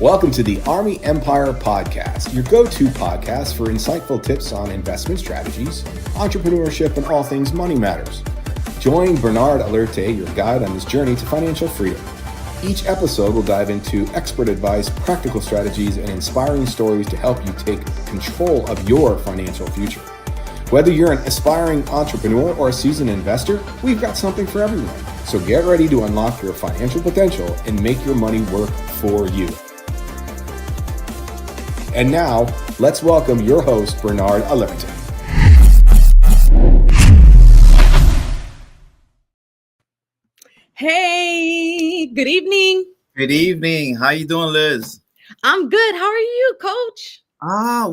Welcome to the Army Empire Podcast, your go-to podcast for insightful tips on investment strategies, entrepreneurship, and all things money matters. Join Bernard Alerte, your guide on this journey to financial freedom. Each episode will dive into expert advice, practical strategies, and inspiring stories to help you take control of your financial future. Whether you're an aspiring entrepreneur or a seasoned investor, we've got something for everyone. So get ready to unlock your financial potential and make your money work for you. And now, let's welcome your host, Bernard Alerte. Hey, good evening. Good evening. How you doing, Liz? I'm good. How are you, Coach?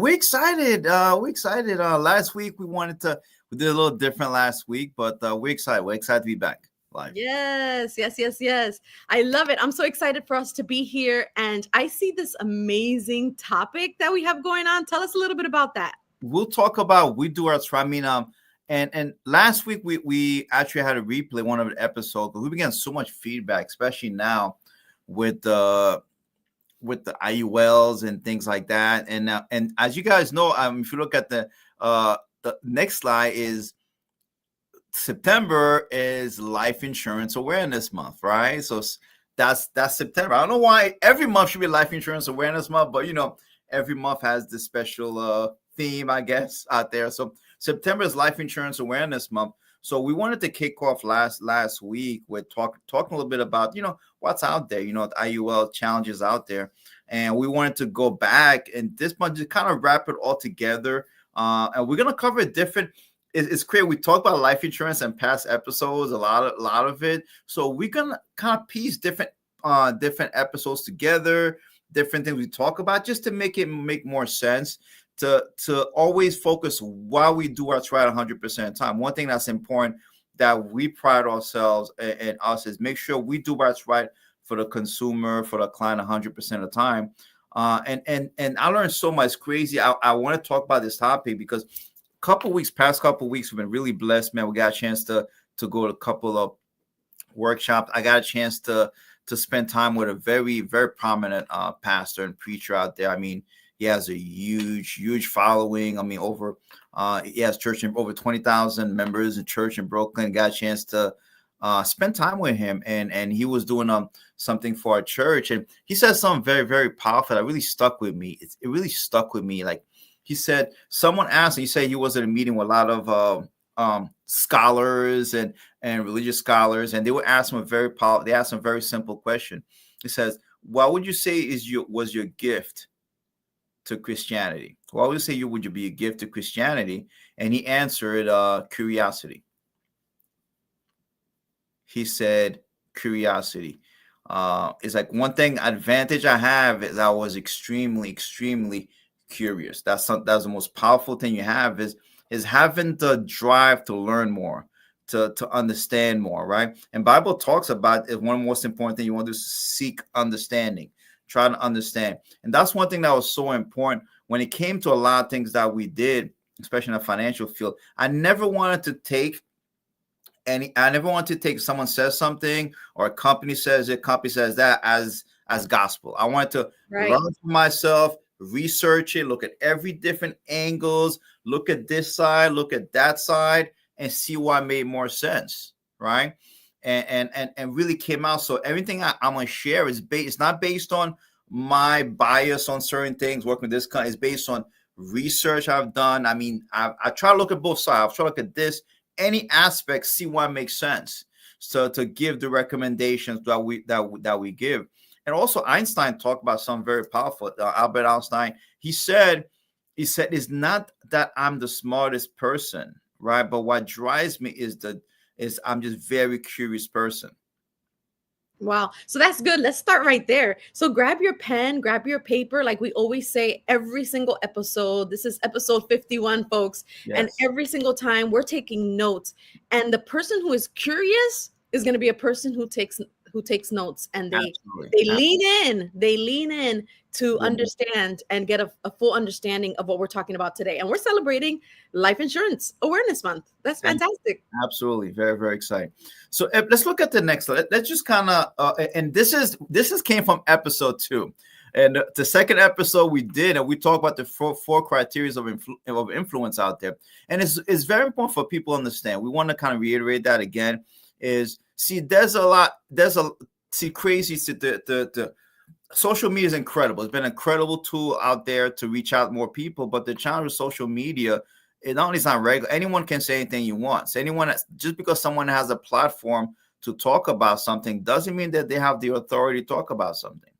We're excited. Last week we did a little different last week, but we're excited. We're excited to be back live. Yes. I love it. I'm so excited for us to be here. And I see this amazing topic that we have going on. Tell us a little bit about that. We'll talk about and last week we actually had to replay one of the episodes because we began so much feedback, especially now with the IULs and things like that. And as you guys know, if you look at the next slide is September is Life Insurance Awareness Month, right? So that's September. I don't know why every month should be Life Insurance Awareness Month, but every month has this special theme, I guess, out there. So September is Life Insurance Awareness Month. So we wanted to kick off last week with talking a little bit about what's out there, the IUL challenges out there, and we wanted to go back and this month just kind of wrap it all together. And we're gonna cover different. It's clear we talked about life insurance in past episodes, a lot of it. So we're gonna kind of piece different episodes together, different things we talk about, just to make more sense. To always focus while we do what's right 100% of the time. One thing that's important that we pride ourselves and us is make sure we do what's right for the consumer, for the client 100% of the time. And I learned so much. Crazy. I want to talk about this topic because past couple weeks, we've been really blessed, man. We got a chance to go to a couple of workshops. I got a chance to spend time with a very, very prominent pastor and preacher out there. I mean, he has a huge following. I mean, he has church in over 20,000 members in church in Brooklyn. Got a chance to spend time with him, and he was doing something for our church, and he said something very, very powerful that really stuck with me. It really stuck with me. Like he said, someone asked, and he said he was at a meeting with a lot of scholars and religious scholars, and they would ask him they asked him a very simple question. It says, "What would you say was your gift to Christianity?" What would you say would be a gift to Christianity? And he answered, curiosity. He said, curiosity. It's like one thing advantage I have is I was extremely, extremely curious. That's the most powerful thing you have is having the drive to learn more, to understand more, right? And Bible talks about one of the most important things you want to do is seek understanding. Try to understand. And that's one thing that was so important when it came to a lot of things that we did, especially in the financial field. I never wanted to take someone says something or a company says that as gospel. I wanted to learn for myself, research it, look at every different angles, look at this side, look at that side, and see what made more sense, right? And really came out. So everything I'm gonna share it's not based on my bias on certain things. Working with this company is based on research I've done. I mean, I try to look at both sides. I try to look at this, any aspect, see what makes sense. So to give the recommendations that we give. And also Einstein talked about something very powerful. Albert Einstein, he said it's not that I'm the smartest person, right? But what drives me is I'm just very curious person. Wow. So that's good. Let's start right there. So grab your pen, grab your paper. Like we always say every single episode, this is episode 51, folks. Yes. And every single time we're taking notes. And the person who is curious is going to be a person who takes who takes notes, and Absolutely. they lean in to understand and get a full understanding of what we're talking about today. And we're celebrating Life Insurance Awareness Month. That's fantastic. Absolutely. Very, very exciting. So let's look at the next. Let's just kind of, and this came from episode 2. And the second episode we did, and we talked about the four criteria of influence out there. And it's very important for people to understand. We want to kind of reiterate that again is, see, crazy. The social media is incredible. It's been an incredible tool out there to reach out more people. But the challenge with social media, it not only is not regular. Anyone can say anything you want. So just because someone has a platform to talk about something doesn't mean that they have the authority to talk about something.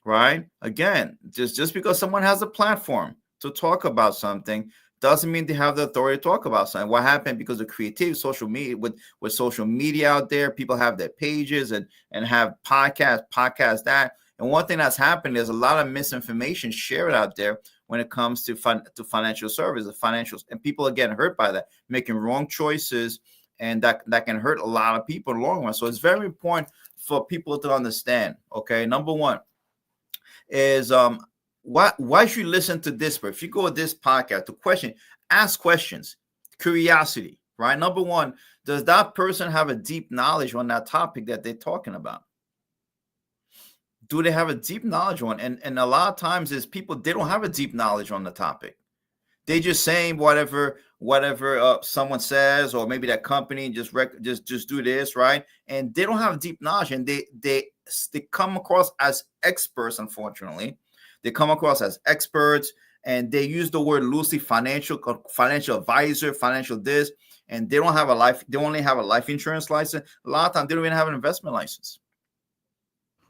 Right? Again, just because someone has a platform to talk about something doesn't mean they have the authority to talk about something. What happened because of creativity, social media, with social media out there, people have their pages and have podcasts that. And one thing that's happened is a lot of misinformation shared out there when it comes to financial services, and people are getting hurt by that, making wrong choices, and that can hurt a lot of people in the long run. So it's very important for people to understand. Okay, number one is why should you listen to this? But if you go to this podcast, ask questions, curiosity, right? Number one, does that person have a deep knowledge on that topic that they're talking about? Do they have a deep knowledge on? And a lot of times is people, they don't have a deep knowledge on the topic. They just saying whatever someone says, or maybe that company just do this, right? And they don't have deep knowledge, and they come across as experts. Unfortunately, they come across as experts, and they use the word loosely: financial advisor, financial this, and they don't have a life. They only have a life insurance license. A lot of times, they don't even have an investment license.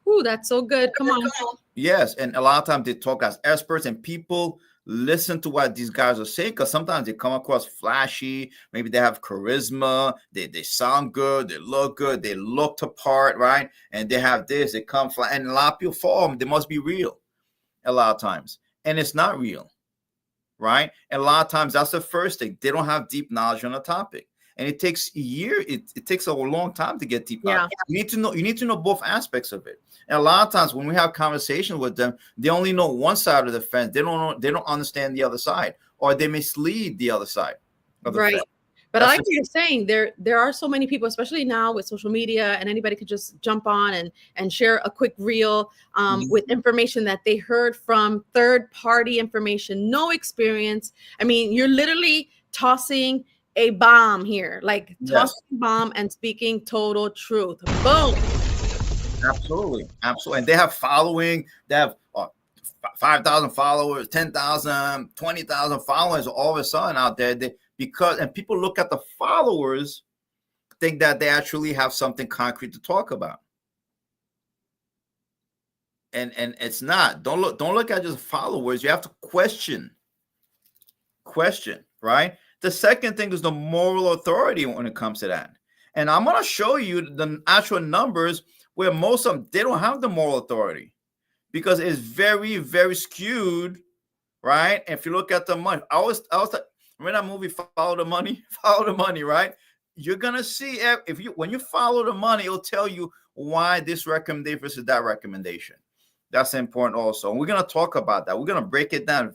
Ooh, that's so good. Come on. Yes, and a lot of times they talk as experts, and people listen to what these guys are saying, because sometimes they come across flashy. Maybe they have charisma, they sound good, they look good, they look the part, right? And they have this, they come fly, and a lot of people fall them. They must be real a lot of times, and it's not real, right? And a lot of times that's the first thing. They don't have deep knowledge on the topic, and it takes a year. It takes a long time to get deep knowledge. You need to know both aspects of it. And a lot of times when we have conversations with them, they only know one side of the fence. They don't understand the other side, or they mislead the other side of the fence. But I like what you're saying. There are so many people, especially now with social media, and anybody could just jump on and share a quick reel with information that they heard from third-party information, no experience. I mean, you're literally tossing a bomb here, like tossing a bomb and speaking total truth. Boom. Absolutely. And they have following. They have 5,000 followers, 10,000, 20,000 followers all of a sudden out there. And people look at the followers, think that they actually have something concrete to talk about. And it's not. Don't look at just followers. You have to question, right? The second thing is the moral authority when it comes to that. And I'm going to show you the actual numbers where most of them, they don't have the moral authority, because it's very, very skewed, right? If you look at the money, I was remember that movie, Follow the Money, right? You're going to see when you follow the money, it'll tell you why this recommendation versus that recommendation. That's important also. And we're going to talk about that. We're going to break it down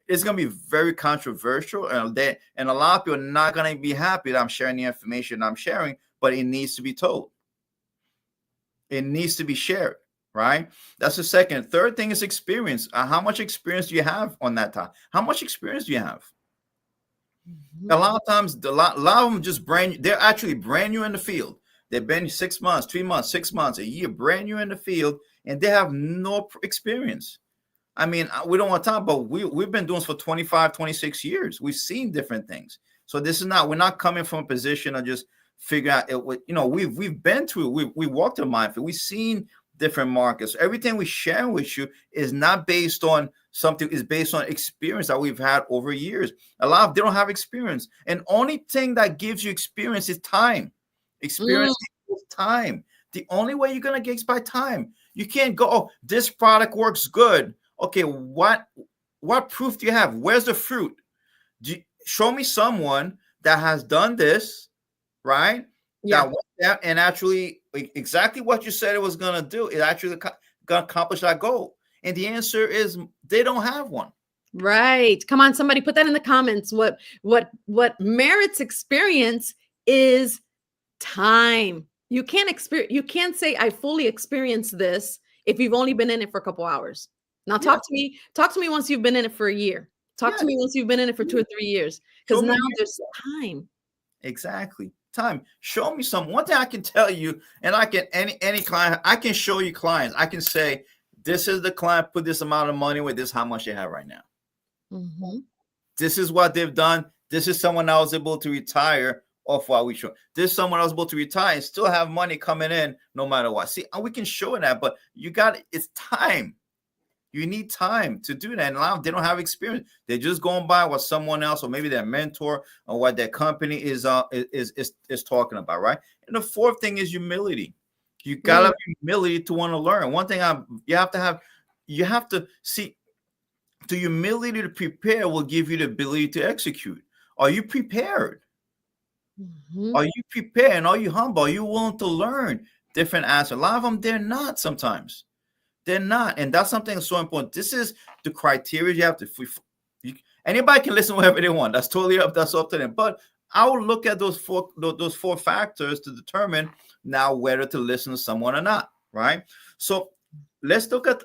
it's going to be very controversial, and a lot of people are not going to be happy that I'm sharing the information I'm sharing, but it needs to be told. It needs to be shared, right? That's the second. Third thing is experience. How much experience do you have on that topic? How much experience do you have? A lot of times, a lot of them just they're actually brand new in the field. They've been 6 months, 3 months, 6 months, a year, brand new in the field, and they have no experience. I mean, we don't want to talk, but we've been doing this for 25, 26 years. We've seen different things. So we're not coming from a position of just figure out it. We've been through, we walked a minefield. We've seen different markets. Everything we share with you is not based on something, is based on experience that we've had over years. A lot of they don't have experience. And only thing that gives you experience is time. Experience is time. The only way you're gonna get is by time. You can't go, oh, this product works good. Okay, what proof do you have? Where's the fruit? Show me someone that has done this, right? Yeah. that went down and actually exactly what you said it was going to do, it actually going to accomplish that goal? And the answer is they don't have one. Right. Come on, somebody put that in the comments. What merits experience is time. You can't say I fully experienced this if you've only been in it for a couple hours. Now Yeah. talk to me once you've been in it for a year. Talk to me once you've been in it for 2 or 3 years. Because now there's time. Exactly. Time. Show me some. One thing I can tell you, and I can any client, I can show you clients. I can say, this is the client put this amount of money with this, how much they have right now. Mm-hmm. This is what they've done. This is someone that was able to retire off what we show. This is someone that was able to retire and still have money coming in no matter what. See, we can show that, but it's time. You need time to do that. And a lot of them, they don't have experience. They're just going by what someone else or maybe their mentor or what their company is talking about, right? And the fourth thing is humility. You gotta have humility to want to learn. One thing you have to see. The humility to prepare will give you the ability to execute. Are you prepared? Mm-hmm. Are you prepared? And are you humble? Are you willing to learn different aspects? A lot of them, they're not sometimes. They're not. And that's something that's so important. This is the criteria you have to. Anybody can listen whatever they want. That's totally up. That's up to them. But I will look at those four factors to determine now whether to listen to someone or not. Right. So let's talk about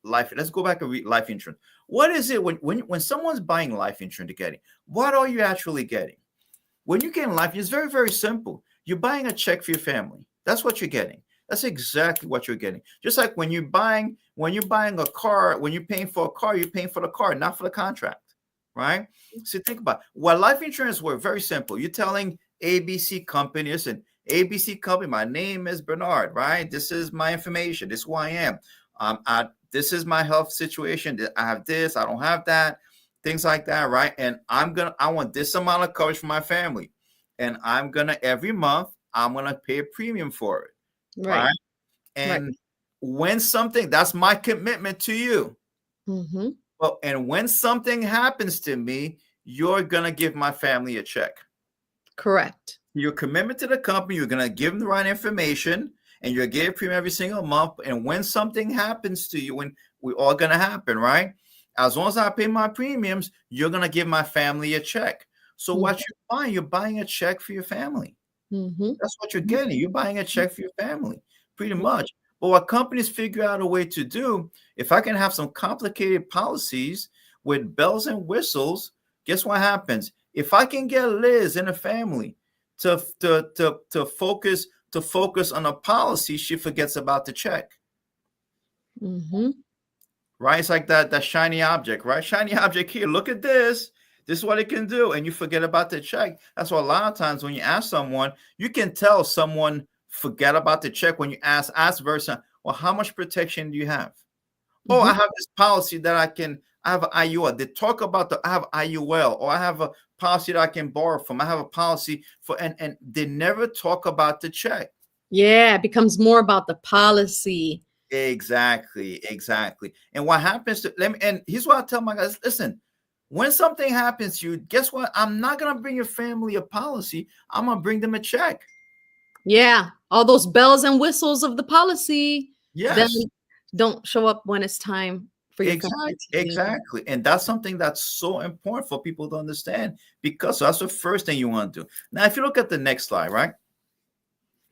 life. Let's go back and read life insurance. What is it when someone's buying life insurance to get it? What are you actually getting? When you get life, it's very, very simple. You're buying a check for your family. That's what you're getting. That's exactly what you're getting. Just like when you're buying a car, when you're paying for a car, you're paying for the car, not for the contract, right? So think about it. Well, life insurance works very simple. You're telling ABC company, listen, ABC company, my name is Bernard, right? This is my information. This is who I am. This is my health situation. I have this, I don't have that, things like that, right? And I want this amount of coverage for my family. And every month, I'm gonna pay a premium for it. Right. And when that's my commitment to you. Mm-hmm. Well, and when something happens to me, you're going to give my family a check. Correct. Your commitment to the company, you're going to give them the right information and you're getting premium every single month. And when something happens to you, when we're all going to happen, right? As long as I pay my premiums, you're going to give my family a check. So what you're buying a check for your family. Mm-hmm. That's what you're getting. You're buying a check for your family, pretty much. But what companies figure out a way to do, if I can have some complicated policies with bells and whistles, guess what happens? If I can get Liz in a family to focus on a policy, she forgets about the check. Mm-hmm. Right? It's like that shiny object, right? Shiny object here. Look at this. This is what it can do. And you forget about the check. That's why a lot of times when you ask someone, you can tell someone forget about the check when you ask versa, well, how much protection do you have? Mm-hmm. Oh, I have this policy that I have an IUL. They talk about I have IUL, or I have a policy that I can borrow from. I have a policy and they never talk about the check. Yeah, it becomes more about the policy. Exactly. And what happens and here's what I tell my guys, listen, when something happens to you, guess what? I'm not going to bring your family a policy. I'm going to bring them a check. Yeah. All those bells and whistles of the policy. Yes. Then don't show up when it's time for your company. Exactly. And that's something that's so important for people to understand, because that's the first thing you want to do. Now, if you look at the next slide, right?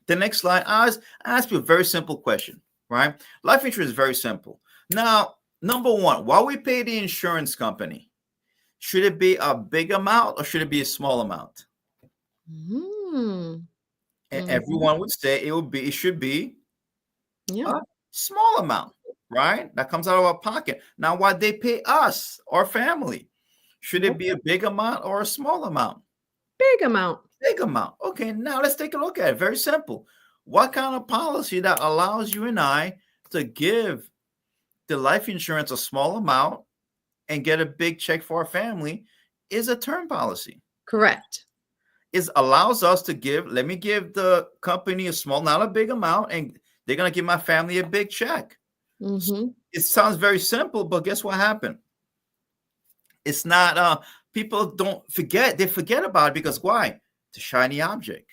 The next slide, I ask you a very simple question, right? Life insurance is very simple. Now, number one, why we pay the insurance company? Should it be a big amount or should it be a small amount? And everyone would say it should be a small amount, right? That comes out of our pocket. Now, why they pay us, our family? Should it be a big amount or a small amount? Big amount. Big amount. Okay, now let's take a look at it. Very simple. What kind of policy that allows you and I to give the life insurance a small amount and get a big check for our family is a term policy. Correct. It allows us to let me give the company a small, not a big amount, and they're going to give my family a big check. Mm-hmm. It sounds very simple, but guess what happened? It's not, people don't forget. They forget about it because why? The shiny object.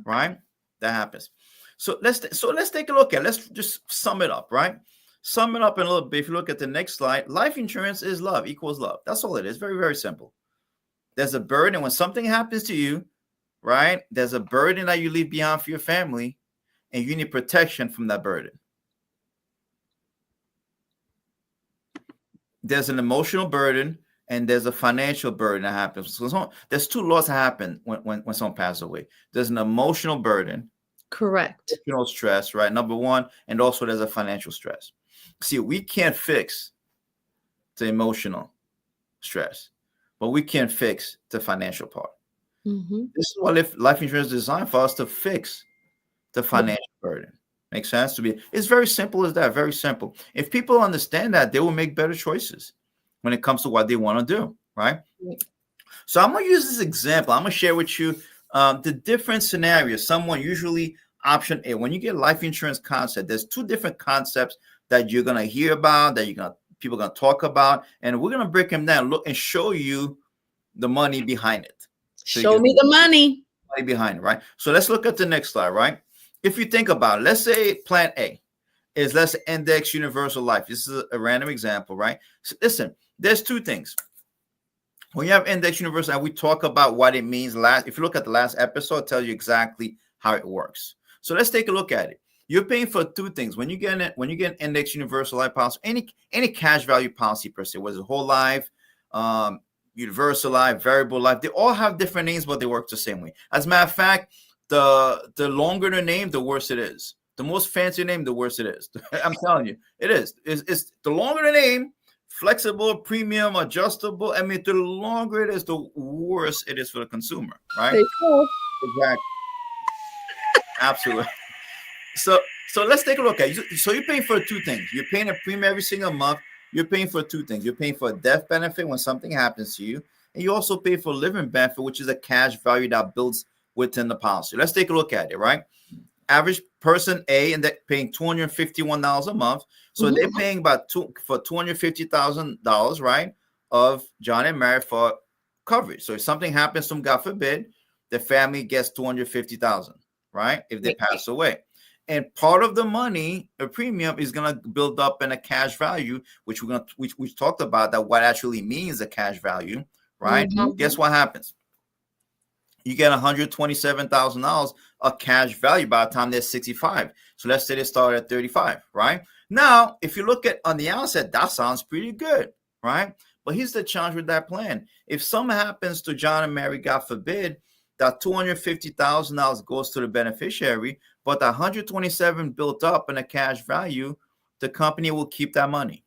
right? That happens. So let's take a look at it. Let's just sum it up, right? Sum it up in a little bit. If you look at the next slide, life insurance is love, equals love. That's all it is. Very, very simple. There's a burden when something happens to you, right? There's a burden that you leave behind for your family, and you need protection from that burden. There's an emotional burden and there's a financial burden that happens. So there's two laws that happen when someone passes away. There's an emotional burden, correct, emotional stress, right? Number one, and also there's a financial stress. See, we can't fix the emotional stress, but we can fix the financial part. Mm-hmm. This is what life insurance is designed for, us to fix the financial burden. Makes sense to me. It's very simple as that. Very simple. If people understand that, they will make better choices when it comes to what they want to do, right? So I'm going to use this example. I'm going to share with you the different scenarios. Someone usually option A. When you get life insurance concept, there's two different concepts that you're going to hear about, that people are going to talk about, and we're going to break them down, look and show you the money behind it. So show me the money behind it, right? So let's look at the next slide, right? If you think about it, let's say plan A is let's index universal life. This is a random example, right? So listen, there's two things. When you have index universal, and we talk about what it means if you look at the last episode, it tells you exactly how it works. So let's take a look at it. You're paying for two things. When you get an index universal life policy, any cash value policy per se, whether it's whole life, universal life, variable life, they all have different names, but they work the same way. As a matter of fact, the longer the name, the worse it is. The most fancy name, the worse it is. I'm telling you, it is. It's the longer the name, flexible, premium, adjustable. I mean, the longer it is, the worse it is for the consumer, right? Exactly. Absolutely. So let's take a look at it. So you're paying for two things. You're paying a premium every single month. You're paying for two things. You're paying for a death benefit when something happens to you, and you also pay for a living benefit, which is a cash value that builds within the policy. Let's take a look at it, right? Average person A, and they're paying $251 a month. So they're paying about for $250,000, right, of John and Mary for coverage. So if something happens to them, God forbid, the family gets $250,000, right, if they pass away. And part of the money, a premium, is going to build up in a cash value, which we talked about, that what actually means a cash value, right? Guess what happens? You get $127,000 of cash value by the time they're 65. So let's say they start at 35, right? Now, if you look at on the outset, that sounds pretty good, right? But here's the challenge with that plan. If something happens to John and Mary, God forbid, that $250,000 goes to the beneficiary, but the $127,000 built up in a cash value, the company will keep that money.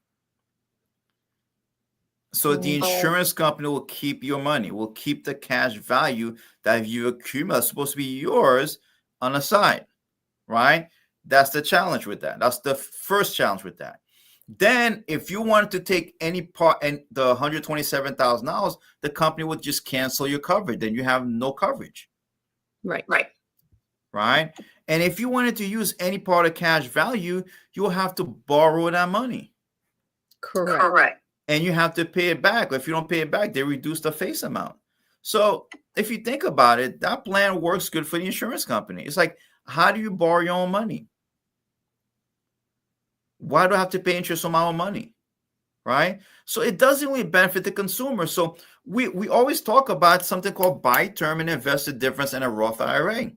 So the insurance company will keep your money, will keep the cash value that you accumulate, supposed to be yours, on the side, right? That's the challenge with that. That's the first challenge with that. Then if you wanted to take any part in the $127,000, the company would just cancel your coverage. Then you have no coverage. Right. And if you wanted to use any part of cash value, you will have to borrow that money. Correct. And you have to pay it back. If you don't pay it back, they reduce the face amount. So if you think about it, that plan works good for the insurance company. It's like, how do you borrow your own money? Why do I have to pay interest on my own money? Right? So it doesn't really benefit the consumer. So we always talk about something called buy term and invested difference in a Roth IRA.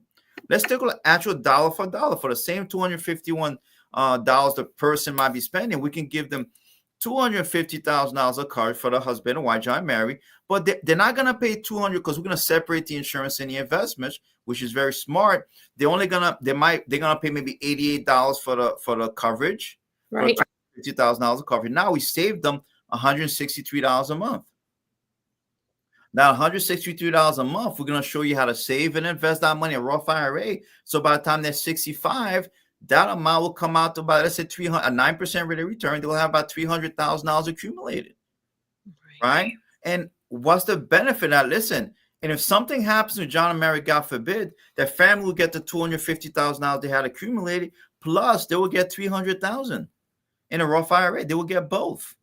Let's take an actual dollar for dollar. For the same $251 the person might be spending, we can give them $250,000 of coverage for the husband and wife, John and Mary, but they're not going to pay $200 because we're going to separate the insurance and the investments, which is very smart. They're gonna pay maybe $88 for the coverage, right? $50,000 of coverage. Now we saved them $163 a month. Now $163 a month, we're going to show you how to save and invest that money in a Roth IRA. So by the time they're 65, that amount will come out to about, let's say, 9% rate of return. They'll have about $300,000 accumulated, right? And what's the benefit of that? Listen, and if something happens to John and Mary, God forbid, their family will get the $250,000 they had accumulated, plus they will get $300,000 in a Roth IRA. They will get both,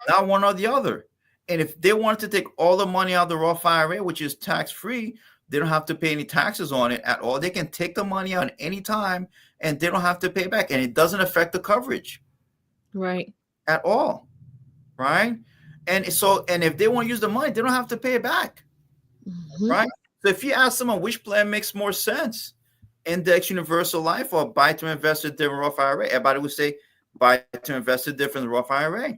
not one or the other. And if they wanted to take all the money out of the Roth IRA, which is tax-free, They don't have to pay any taxes on it at all. They can take the money out any time and they don't have to pay back. And it doesn't affect the coverage. Right. At all. Right. And if they want to use the money, they don't have to pay it back. Right. So if you ask someone which plan makes more sense, index universal life or buy to invest a different Roth IRA, everybody would say buy to invest a different Roth IRA.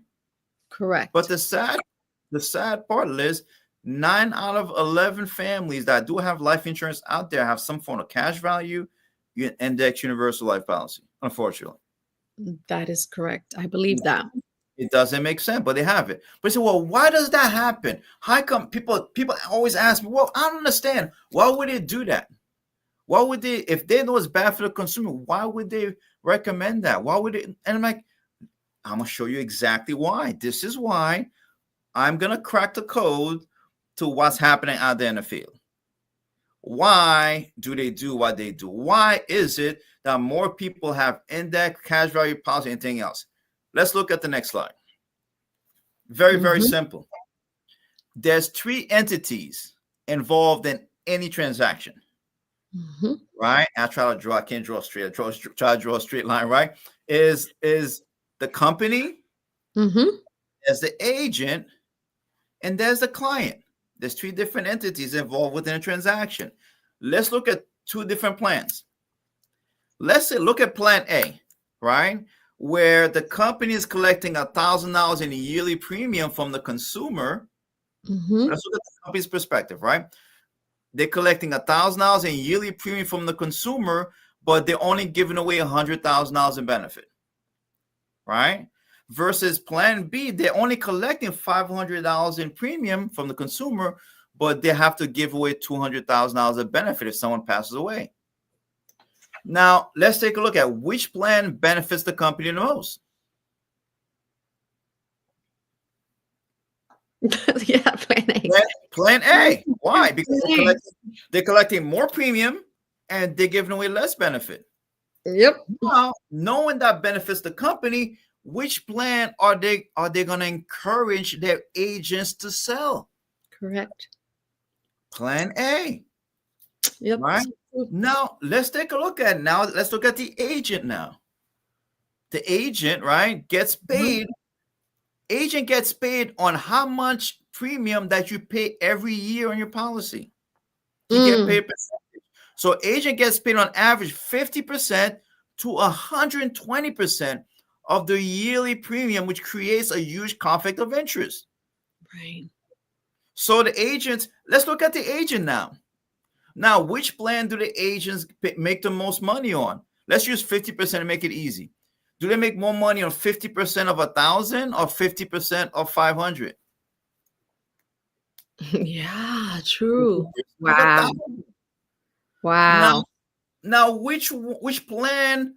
Correct. But the sad part, Liz, 9 out of 11 families that do have life insurance out there have some form of cash value index universal life policy, unfortunately. That is correct. I believe that. It doesn't make sense, but they have it. But you say, well, why does that happen? How come people always ask me, well, I don't understand. Why would they do that? Why would they, if they know it's bad for the consumer, why would they recommend that? Why would it? And I'm like, I'm going to show you exactly why. This is why I'm going to crack the code to what's happening out there in the field. Why do they do what they do? Why is it that more people have index, cash value policy, and anything else? Let's look at the next slide. Very, very simple. There's 3 entities involved in any transaction, right? I can't draw straight. Try to draw a straight line, right? Is the company, there's the agent, and there's the client. There's 3 different entities involved within a transaction. Let's look at 2 different plans. Let's say, look at plan A, right? Where the company is collecting $1,000 in a yearly premium from the consumer. Let's look at the company's perspective, right? They're collecting $1,000 in yearly premium from the consumer, but they're only giving away $100,000 in benefit, right? Versus plan B, they're only collecting $500 in premium from the consumer, but they have to give away $200,000 of benefit if someone passes away. Now, let's take a look at which plan benefits the company the most. Yeah, plan A. Plan A. Why? Because they're collecting more premium and they're giving away less benefit. Yep. Now, knowing that benefits the company, which plan are they going to encourage their agents to sell? Correct. Plan A. Yep. Right? Now, let's take a look at it. Now, let's look at the agent now. The agent, right, gets paid. Agent gets paid on how much premium that you pay every year on your policy. You get paid percentage. So agent gets paid on average 50% to 120% of the yearly premium, which creates a huge conflict of interest. Right. So the agents, let's look at the agent now. Now, which plan do the agents make the most money on? Let's use 50% to make it easy. Do they make more money on 50% of 1,000 or 50% of 500? Yeah, true. Wow. Wow. Now, which plan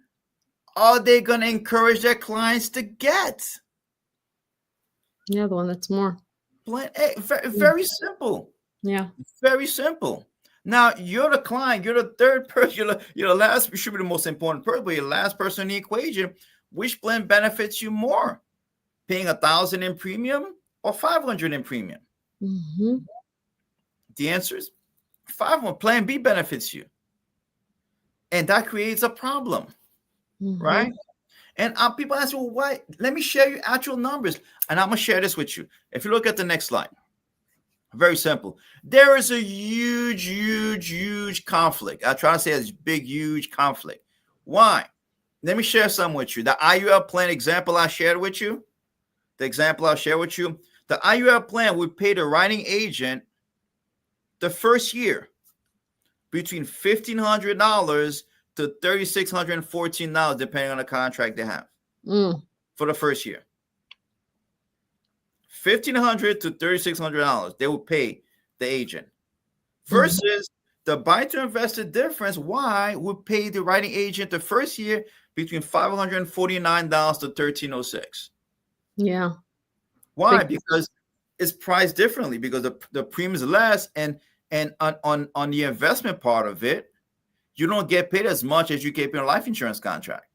are they going to encourage their clients to get? Yeah, the one that's more. Plan A. Very simple. Yeah. Very simple. Now, you're the client. You're the third person. You're the last. You should be the most important person, but you're the last person in the equation. Which plan benefits you more? Paying 1,000 in premium or 500 in premium? The answer is 500. Plan B benefits you. And that creates a problem, right? And people ask, well, why? Let me share you actual numbers. And I'm going to share this with you. If you look at the next slide, very simple. There is a huge conflict. I try to say it's big, huge conflict. Why? Let me share some with you. The IUL plan example I shared with you, the IUL plan would pay the writing agent the first year between $1,500 to $3,614, depending on the contract they have for the first year. $1,500 to $3,600 they will pay the agent versus the buy to investor difference. Why would pay the writing agent the first year between $549 to $1,306? Yeah. Why? Because it's priced differently because the premium is less, and on the investment part of it, you don't get paid as much as you get paid in a life insurance contract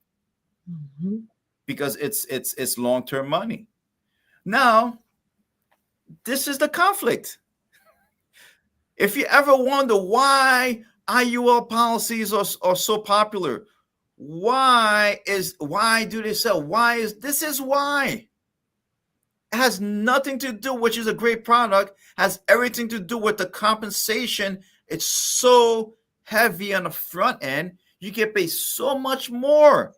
because it's long-term money. Now, this is the conflict. If you ever wonder why IUL policies are so popular, why do they sell? This is why. It has nothing to do, which is a great product, has everything to do with the compensation. It's so heavy on the front end. You get paid so much more.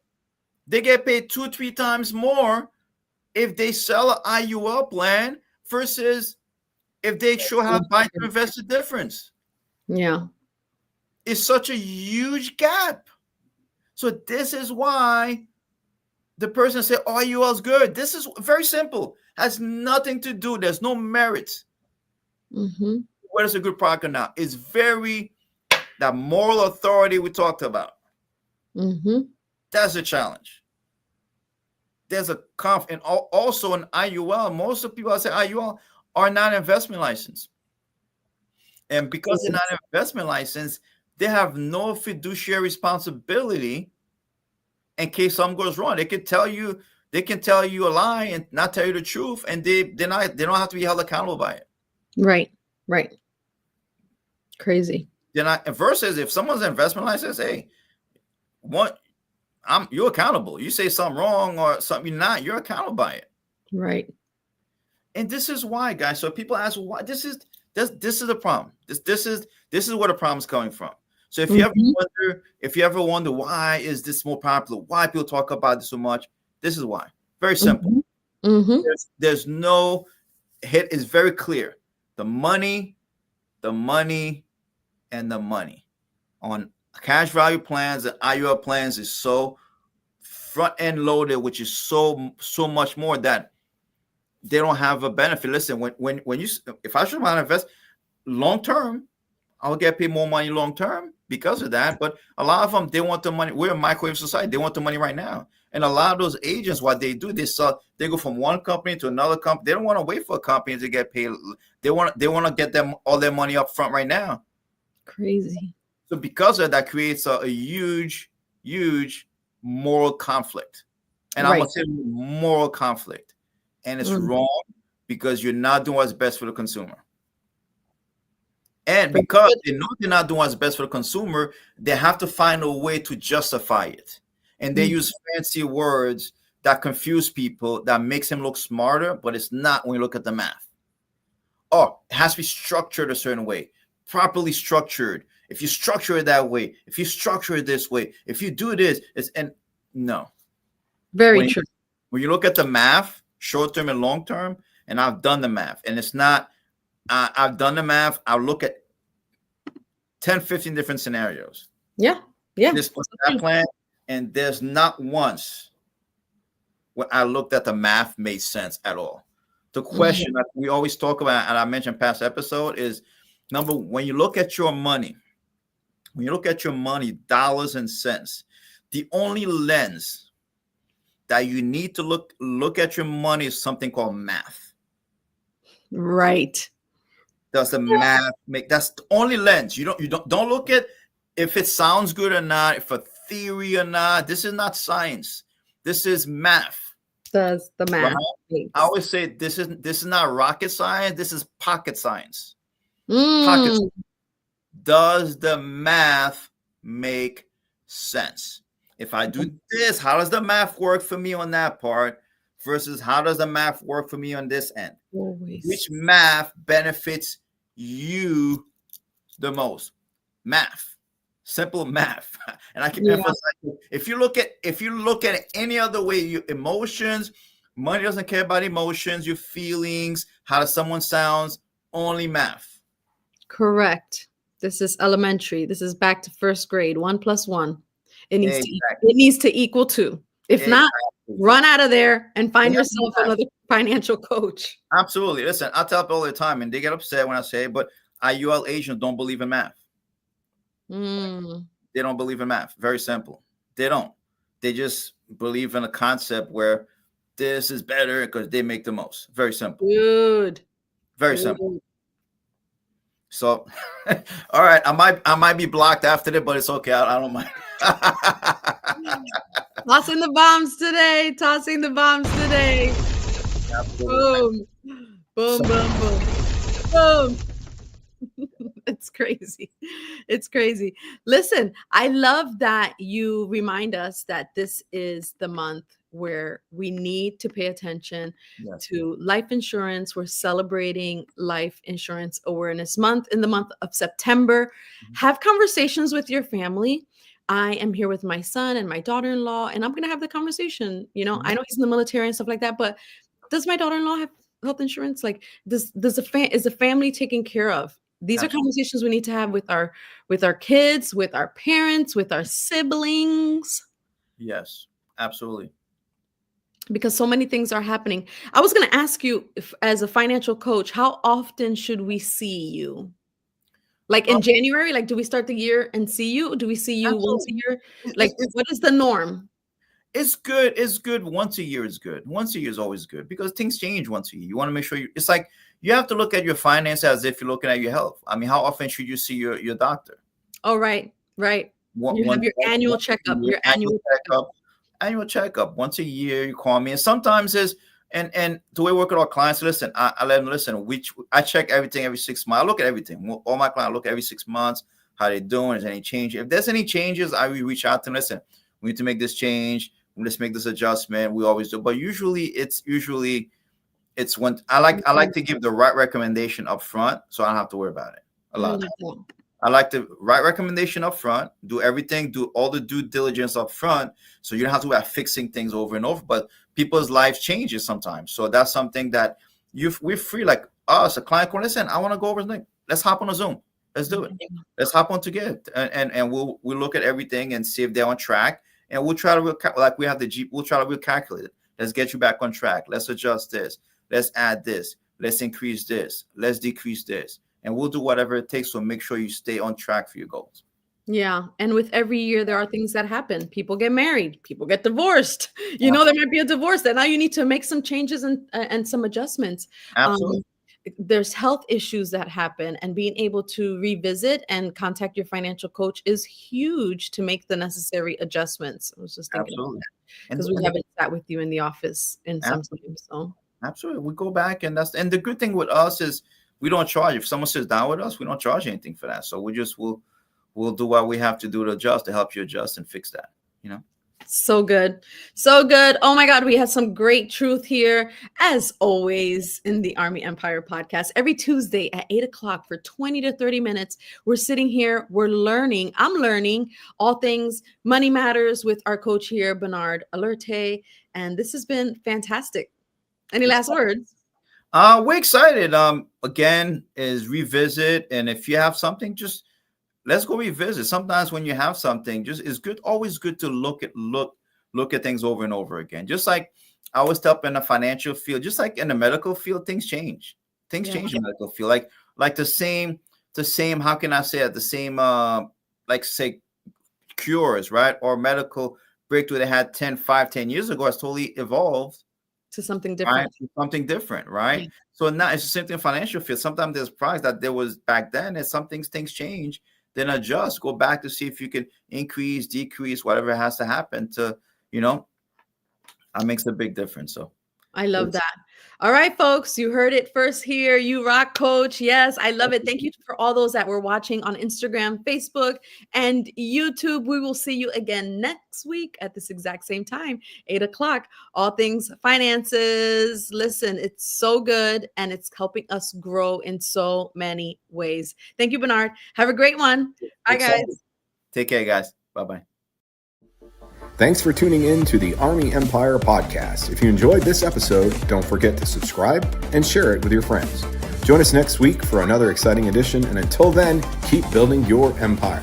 They get paid 2-3 times more if they sell an IUL plan versus if they show how to buy to invest the difference. Yeah. It's such a huge gap. So this is why the person said, oh, IUL is good. This is very simple. Has nothing to do. There's no merit. Mm-hmm. What is a good product or not? It's very that moral authority we talked about. Mm-hmm. That's a challenge. There's a and also an IUL. Most of the people that say IUL are not investment licensed. And because they're not investment licensed, they have no fiduciary responsibility in case something goes wrong. They can tell you a lie and not tell you the truth, and they don't have to be held accountable by it. Right. Crazy. They're not, versus if someone's investment license, hey, you're accountable. You say something wrong or something you're accountable by it. Right. And this is why, guys. So people ask why this is the problem. This is where the problem is coming from. So if you ever wonder why is this more popular, why people talk about this so much, this is why. Very simple. Mm-hmm. There's no hit. It's very clear. The money, and the money on cash value plans and IUL plans is so front end loaded, which is so much more that they don't have a benefit. Listen, if I should want to invest long term, I'll get paid more money long term because of that. But a lot of them, they want the money. We're a microwave society. They want the money right now. And a lot of those agents, what they do, they go from one company to another company. They don't want to wait for a company to get paid. They want to get them all their money up front right now. Crazy. So because of that creates a huge moral conflict. And I'm going to say moral conflict. And it's wrong because you're not doing what's best for the consumer. And because they know they're not doing what's best for the consumer, they have to find a way to justify it. And they use fancy words that confuse people, that makes them look smarter, but it's not when you look at the math. Oh, it has to be structured a certain way, properly structured. If you structure it that way, if you structure it this way, if you do this, no. Very true. When you look at the math, short term and long term, and I've done the math, and it's not, I've done the math. I'll look at 10, 15 different scenarios. Yeah. This was that plan, and there's not once when I looked at the math made sense at all. The question that we always talk about, and I mentioned past episode, is number, when you look at your money, dollars and cents, the only lens that you need to look at your money is something called math. Right. Does the math make? That's the only lens. You don't look at if it sounds good or not, if a theory or not. This is not science. This is math. Does the math? Right? I always say this is not rocket science. This is pocket science. Pocket. Does the math make sense? If I do this, how does the math work for me on that part versus how does the math work for me on this end? Always. Which math benefits you the most? Math. Simple math. And I can emphasize, if you look at it any other way, your emotions, money doesn't care about emotions, your feelings, how does someone sounds, only math. Correct. This is elementary. This is back to first grade. 1 + 1. It needs to equal 2. If not, run out of there and find yourself another financial coach. Absolutely. Listen, I tell people all the time, and they get upset when I say it, but IUL agents don't believe in math. They don't believe in math. Very simple. They don't. They just believe in a concept where this is better because they make the most. Very simple. Good. Very simple. So, all right, I might be blocked after that, but it's okay. I don't mind. Tossing the bombs today. Absolutely. Boom. Boom, boom, boom. Boom. It's crazy. It's crazy. Listen, I love that you remind us that this is the month where we need to pay attention Yes. to life insurance. We're celebrating Life Insurance Awareness Month in the month of September. Mhm. Have conversations with your family. I am here with my son and my daughter-in-law, and I'm going to have the conversation. Mhm. I know he's in the military and stuff like that, but does my daughter-in-law have health insurance? Like, is the family taken care of? These are Absolutely. conversations we need to have with our kids, with our parents, with our siblings, Yes, absolutely. because so many things are happening. I was going to ask you, if, as a financial coach, how often should we see you? Like in Um, January, like do we start the year and see you? Do we see you once a absolutely. year? It- Like, It's, what is the norm? it's good. It's good. Once a year is good. Once a year is always good because things change once a year. You want to make sure it's like you have to look at your finances as if you're looking at your health. I mean, how often should you see your doctor? Oh, right, right. You have Once, your annual once a checkup. year, Your annual checkup. annual checkup. Once a year, you call me, and sometimes is and the way we work with our clients. Listen, I let them listen. Which I check everything every 6 months. I look at everything. All my clients look every 6 months. How they doing? Is there any change? If there's any changes, I will reach out to them. Listen, we need to make this change. Let's make this adjustment. We always do, but usually it's when I like to give the right recommendation up front, so I don't have to worry about it a I lot. love that. I like the right recommendation up front, do everything, do all the due diligence up front. So you don't have to be fixing things over and over, but people's lives changes sometimes. So that's something that we're free, like us, a client can listen, I want to go over something. Let's hop on a Zoom. Let's do it. Let's hop on together. And we'll look at everything and see if they're on track. And we'll try to like we have the Jeep, we'll try to recalculate it. Let's get you back on track. Let's adjust this. Let's add this. Let's increase this. Let's decrease this. And we'll do whatever it takes to make sure you stay on track for your goals. Yeah. And with every year, there are things that happen. People get married, people get divorced. There might be a divorce that now you need to make some changes and some adjustments. Absolutely. There's health issues that happen, and being able to revisit and contact your financial coach is huge to make the necessary adjustments. I was just thinking about Absolutely. that because we haven't sat with you in the office in some time. So absolutely. We go back and the good thing with us is we don't charge. If someone sits down with us, we don't charge anything for that. So we'll do what we have to do to adjust, to help you adjust and fix that. so good. So good. Oh my God. We have some great truth here, as always, in the Army Empire podcast. Every Tuesday at 8 o'clock for 20 to 30 minutes, we're sitting here, we're learning. I'm learning all things money matters with our coach here, Bernard Alerte. And this has been fantastic. Any last words? We're excited. Again, is revisit. And if you have something, just let's go revisit. Sometimes when you have something, just it's good, always good to look at things over and over again. Just like I always tell in the financial field, just like in the medical field, things change. Things change in the medical field. Like the same, how can I say it? The same like say cures, right? Or medical breakthrough they had 10 years ago has totally evolved to something different. Right? Something different, right? Yeah. So now it's the same thing in financial field. Sometimes there's products that there was back then, and things change. Then adjust, go back to see if you can increase, decrease, whatever has to happen to, that makes a big difference. So I love that. All right, folks, you heard it first here. You rock, coach. Yes, I love it. Thank you for all those that were watching on Instagram, Facebook, and YouTube. We will see you again next week at this exact same time, 8 o'clock. All things finances. Listen, it's so good, and it's helping us grow in so many ways. Thank you, Bernard. Have a great one. Bye, guys. Take care, guys. Bye-bye. Thanks for tuning in to the Army Empire podcast. If you enjoyed this episode, don't forget to subscribe and share it with your friends. Join us next week for another exciting edition, and until then, keep building your empire.